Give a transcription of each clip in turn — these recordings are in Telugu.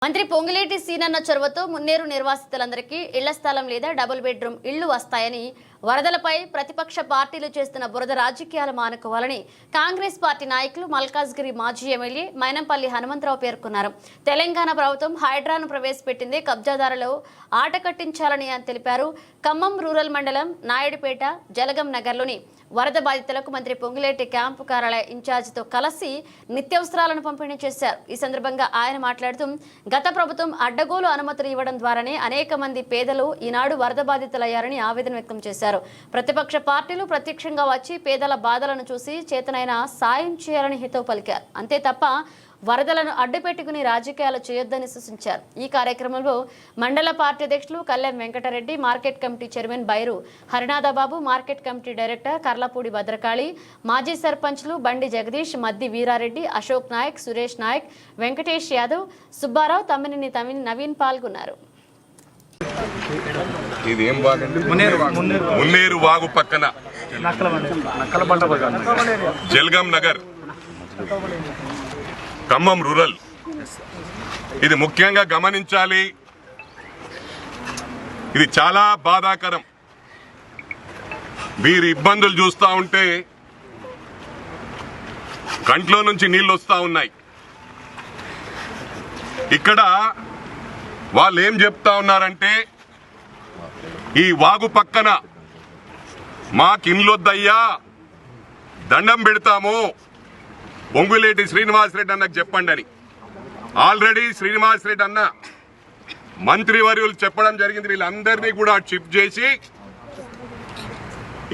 మంత్రి పొంగులేటి సీనన్న చొరవతో మున్నేరు నిర్వాసితులందరికీ ఇళ్ల స్థలం లేదా డబుల్ బెడ్రూమ్ ఇళ్లు వస్తాయని, వరదలపై ప్రతిపక్ష పార్టీలు చేస్తున్న బురద రాజకీయాలు మానుకోవాలని కాంగ్రెస్ పార్టీ నాయకులు మల్కాజ్గిరి మాజీ ఎమ్మెల్యే మైనంపల్లి హనుమంతరావు పేర్కొన్నారు. తెలంగాణ ప్రభుత్వం హైడ్రాను ప్రవేశపెట్టింది కబ్జాదారులు ఆట కట్టించాలని తెలిపారు. ఖమ్మం రూరల్ మండలం నాయుడుపేట జలగం నగర్లోని వరద బాధితులకు మంత్రి పొంగులేటి క్యాంపు కార్యాలయ ఇన్ఛార్జితో కలిసి నిత్యావసరాలను పంపిణీ చేశారు. ఈ సందర్భంగా ఆయన మాట్లాడుతూ, గత ప్రభుత్వం అడ్డగోలు అనుమతులు ఇవ్వడం ద్వారానే అనేక మంది పేదలు ఈనాడు వరద బాధితులయ్యారని ఆవేదన వ్యక్తం చేశారు. ప్రతిపక్ష పార్టీలు ప్రత్యక్షంగా వచ్చి పేదల బాధలను చూసి చేతనైనా సాయం చేయాలని హితవు పలికారు. అంతే తప్ప వరదలను అడ్డుపెట్టుకుని రాజకీయాలు చేయొద్దని సూచించారు. ఈ కార్యక్రమంలో మండల పార్టీ అధ్యక్షులు Kalyan Venkatareddy, market committee chairman Bairu Harinathababu, market committee director Karlapudi Bhadrakali, మాజీ సర్పంచ్లు బండి జగదీష్, మద్ది వీరారెడ్డి, అశోక్ నాయక్, సురేష్ నాయక్, వెంకటేష్ యాదవ్, సుబ్బారావు, తమ్మినేని నవీన్ పాల్గొన్నారు. మున్నేరు వాగు పక్కన జల్గం నగర్ ఖమ్మం రూరల్, ఇది ముఖ్యంగా గమనించాలి. ఇది చాలా బాధాకరం. వీరి ఇబ్బందులు చూస్తూ ఉంటే కంట్లో నుంచి నీళ్ళు వస్తూ ఉన్నాయి. ఇక్కడ వాళ్ళు ఏం చెప్తా ఉన్నారంటే, ఈ వాగు పక్కన మాకిన్లొద్దయ్యా, దండం పెడతాము, పొంగులేటి శ్రీనివాసరెడ్డి అన్నకు చెప్పండి అని. ఆల్రెడీ శ్రీనివాసరెడ్డి అన్న మంత్రివర్యులు చెప్పడం జరిగింది. వీళ్ళందరినీ కూడా షిఫ్ట్ చేసి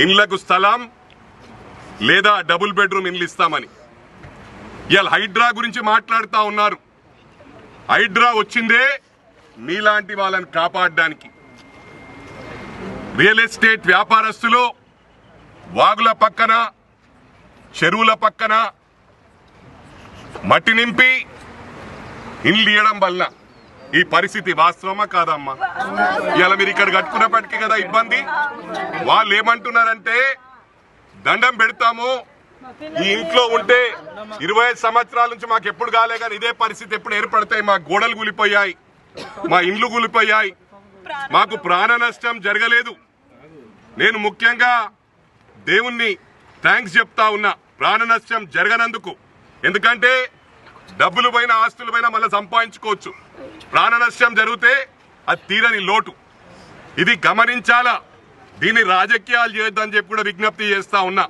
ఇండ్లకు స్థలం లేదా డబుల్ బెడ్రూమ్ ఇండ్లు ఇస్తామని. ఇవాళ హైడ్రా గురించి మాట్లాడుతూ ఉన్నారు. హైడ్రా వచ్చిందే మీలాంటి వాళ్ళని కాపాడడానికి. రియల్ ఎస్టేట్ వ్యాపారస్తులు వాగుల పక్కన, చెరువుల పక్కన మట్టి నింపి ఇండ్లు ఇవ్వడం వల్ల ఈ పరిస్థితి వాస్తవమా కాదమ్మా? ఇలా మీరు ఇక్కడ కట్టుకున్నప్పటికీ కదా ఇబ్బంది. వాళ్ళు ఏమంటున్నారంటే, దండం పెడతాము, ఈ ఇంట్లో ఉంటే 25 సంవత్సరాల నుంచి మాకు ఎప్పుడు కాలే కానీ ఇదే పరిస్థితి ఎప్పుడు ఏర్పడతాయి, మా గోడలు కూలిపోయాయి, మా ఇండ్లు కూలిపోయాయి, మాకు ప్రాణ నష్టం జరగలేదు. నేను ముఖ్యంగా దేవుణ్ణి థ్యాంక్స్ చెప్తా ఉన్నా ప్రాణ నష్టం జరగనందుకు. ఎందుకంటే డబ్బులు పైన ఆస్తుల పైన మళ్ళీ సంపాదించుకోవచ్చు, ప్రాణ నష్టం జరిగితే అది తీరని లోటు. ఇది గమనించాలా. దీన్ని రాజకీయాలు చేయొద్దని చెప్పి కూడా విజ్ఞప్తి చేస్తా ఉన్నా.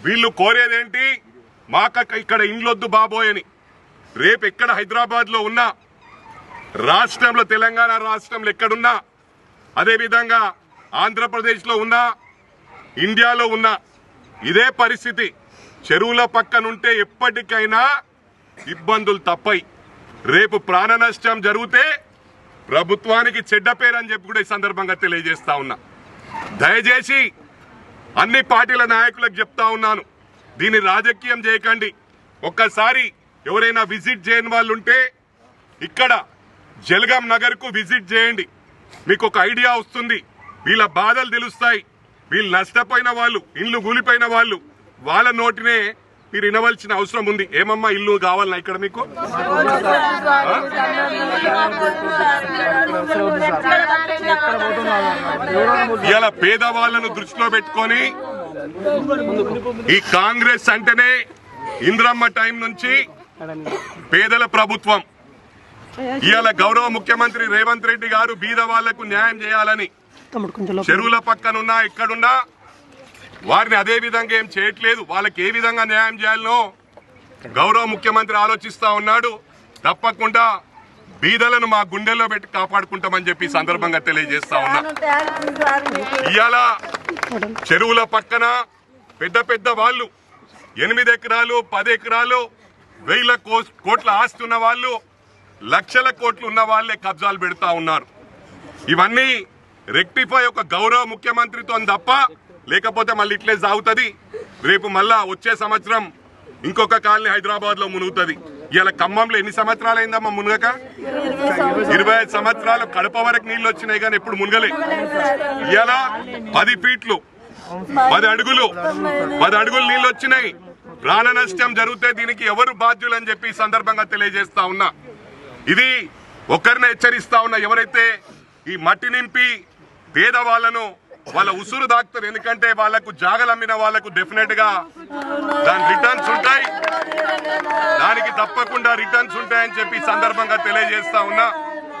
వీళ్ళు కోరేదేంటి, మాకు ఇక్కడ ఇండ్లొద్దు బాబోయ్ అని. రేపు ఎక్కడ హైదరాబాద్ లో ఉన్నా, రాష్ట్రంలో తెలంగాణ రాష్ట్రంలో ఎక్కడున్నా, అదేవిధంగా ఆంధ్రప్రదేశ్ లో ఉన్నా, ఇండియాలో ఉన్నా ఇదే పరిస్థితి. చెరువుల పక్కనుంటే ఎప్పటికైనా ఇబ్బందులు తప్పై. రేపు ప్రాణ నష్టం జరిగితే ప్రభుత్వానికి చెడ్డ పేరు అని చెప్పి కూడా ఈ సందర్భంగా తెలియజేస్తా ఉన్నా. దయచేసి అన్ని పార్టీల నాయకులకు చెప్తా ఉన్నాను, దీన్ని రాజకీయం చేయకండి. ఒక్కసారి ఎవరైనా విజిట్ చేయని వాళ్ళు ఉంటే ఇక్కడ జల్గం నగర్ కు విజిట్ చేయండి. మీకు ఒక ఐడియా వస్తుంది, వీళ్ళ బాధలు తెలుస్తాయి. వీళ్ళు నష్టపోయిన వాళ్ళు, ఇల్లు కూలిపోయిన వాళ్ళు, వాళ్ళ నోటినే మీరు వినవలసిన అవసరం ఉంది. ఏమమ్మా ఇల్లు కావాలన్నా ఇక్కడ మీకు? ఇలా పేదవాళ్లను దృష్టిలో పెట్టుకొని ఈ కాంగ్రెస్ అంటేనే ఇంద్రమ్మ టైం నుంచి పేదల ప్రభుత్వం. ఇవాళ గౌరవ ముఖ్యమంత్రి రేవంత్ రెడ్డి గారు బీద వాళ్లకు న్యాయం చేయాలని చెరువుల పక్కనున్నా ఎక్కడున్నా వారిని అదే విధంగా ఏం చేయట్లేదు. వాళ్ళకి ఏ విధంగా న్యాయం చేయాలనో గౌరవ ముఖ్యమంత్రి ఆలోచిస్తా ఉన్నాడు. తప్పకుండా బీదలను మా గుండెల్లో పెట్టి కాపాడుకుంటామని చెప్పి సందర్భంగా తెలియజేస్తా ఉన్నా. ఇవాళ చెరువుల పక్కన పెద్ద పెద్ద వాళ్ళు 8 ఎకరాలు 10 ఎకరాలు 1000 కోట్ల ఆస్తి ఉన్న వాళ్ళు, లక్షల కోట్లు ఉన్న వాళ్ళే కబ్జాలు పెడతా ఉన్నారు. ఇవన్నీ రెక్టిఫై ఒక గౌరవ ముఖ్యమంత్రితో తప్ప, లేకపోతే మళ్ళీ ఇట్లే సాగుతుంది. రేపు మళ్ళా వచ్చే సంవత్సరం ఇంకొక కాలనీ హైదరాబాద్ లో మునుగుతుంది. ఇలా ఖమ్మంలో ఎన్ని సంవత్సరాలు అయిందమ్మా మునగక? 25 సంవత్సరాలు. కడప వరకు నీళ్లు వచ్చినాయి కానీ ఎప్పుడు మునగలే. ఇలా 10 ఫీట్లు 10 అడుగులు నీళ్లు వచ్చినాయి. ప్రాణ నష్టం జరిగితే దీనికి ఎవరు బాధ్యులని చెప్పి సందర్భంగా తెలియజేస్తా ఉన్నా. ఇది ఒక్కరిని హెచ్చరిస్తా ఉన్నా, ఎవరైతే ఈ మట్టి నింపి పేదవాళ్లను వాళ్ళ ఉసురు దాక్తారు, ఎందుకంటే వాళ్ళకు జాగలు అమ్మిన వాళ్ళకు డెఫినెట్ గా దాని రిటర్న్స్ ఉంటాయి, దానికి తప్పకుండా రిటర్న్స్ ఉంటాయని చెప్పి సందర్భంగా తెలియజేస్తా ఉన్నా.